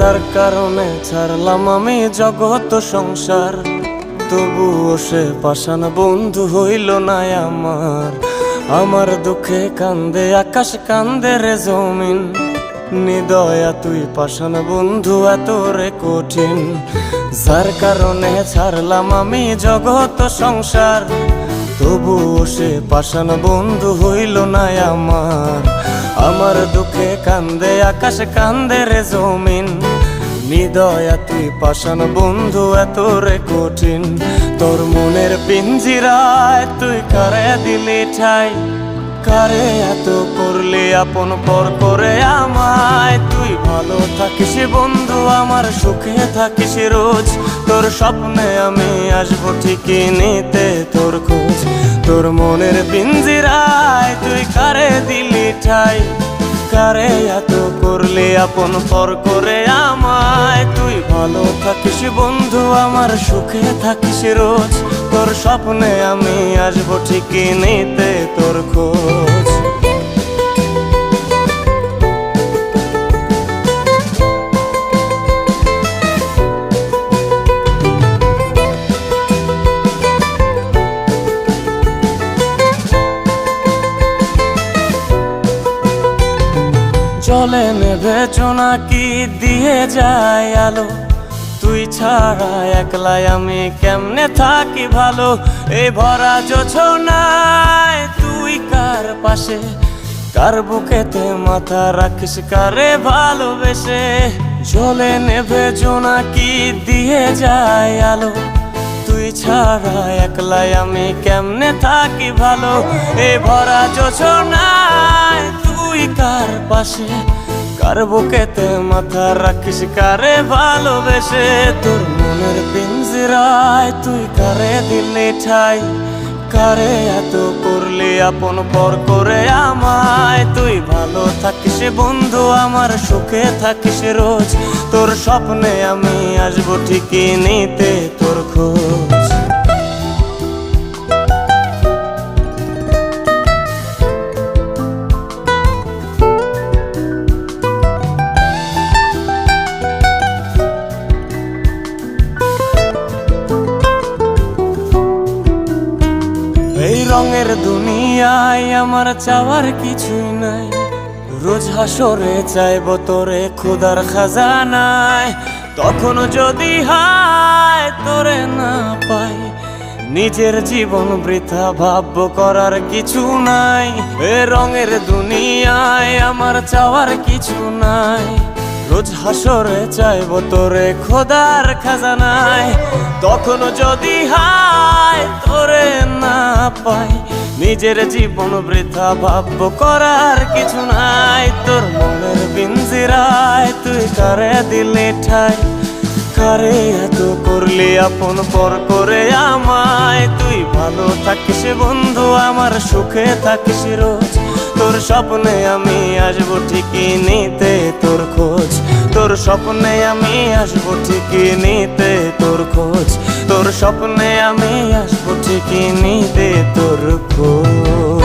যার কারণে ছাড়লাম আমি জগৎ সংসার, তবুও সে পাষাণ বন্ধু হইল না আমার। আমার দুঃখে কান্দে আকাশ, কান্দে রে জমিন, নিদয়া তুই পাষাণ বন্ধু এত রে কঠিন। যার কারণে ছাড়লাম আমি জগৎ সংসার, তবুও সে পাষাণ বন্ধু হইল না আমার। আমার দুঃখে কান্দে আকাশ, কান্দে রে জমিন, নিদয়া তুই পাষাণ বন্ধু এত রে কঠিন। তোর মনের পিঞ্জিরায় তুই কারে দিলি ঠাই, কারে এত করলি আপন পর করে আমায়। তুই ভালো থাকিস বন্ধু আমার, সুখে থাকিস রোজ, তোর স্বপ্নে আমি আসবো ঠিকই নিতে তোর খোঁজ। তোর মনের পিঞ্জিরায় তুই কারে দিলি ঠাই, কারে এত করলি আপন পর করে আমায়। তুই ভালো থাকিস বন্ধু আমার, সুখে থাকিস রোজ, তোর স্বপ্নে আমি আসবো ঠিকই নিতে তোর খোঁজ। জলে নেভে জোনাকি দিয়ে যায় আলো, তুই ছাড়া একলাই আমি কেমনে থাকি ভালো। এই ভরা জোছনায় তুই কার পাশে, কার বুকেতে মাথা রাখিস কারে ভালোবেসে। জলে নেভে জোনাকি দিয়ে যায় আলো, তুই ছাড়া একলাই আমি কেমনে থাকি ভালো। এই ভরা জোছনায় তুই কার পাশে, কার বুকেতে মাথা রাখিস কারে ভালোবেসে। তোর মনের পিঞ্জিরায় তুই কারে দিলি ঠাই, কারে এত করলি আপন পর করে আমায়। তুই ভালো থাকিস বন্ধু আমার, সুখে থাকিস রোজ, তোর স্বপ্নে আমি আসবো ঠিকই নিতে তোর খোঁজ। এই রঙের দুনিয়ায় আমার চাওয়ার কিছুই নাই, রোজ হাসরে চাইব তোরে খোদার খাজানায়। তখন যদি হায় তোরে না পাই, নিজের জীবন বৃথা ভাবব করার কিছু নাই। এ রঙের দুনিয়ায় আমার চাওয়ার কিছু নাই, রোজ হাসরে চাইব তোরে খোদার খাজানায়। তখন যদি হায় তোরে না পাই, নিজের জীবন বৃথা ভাবব করার কিছু নাই। তোর মনের পিঞ্জিরায় তুই কারে দিলি ঠাই, কারে এত করলি আপন পর করে আমায়। তুই ভালো থাকিস বন্ধু আমার, সুখে থাকিস রোজ, তোর স্বপ্নে আমি আসবো ঠিকই নিতে তোর খোঁজ। তোর স্বপ্নে আমি আসবো ঠিকই নিতে তোর খোঁজ, তোর স্বপ্নে আমি আসবো ঠিকই নিতে তোর খোঁজ।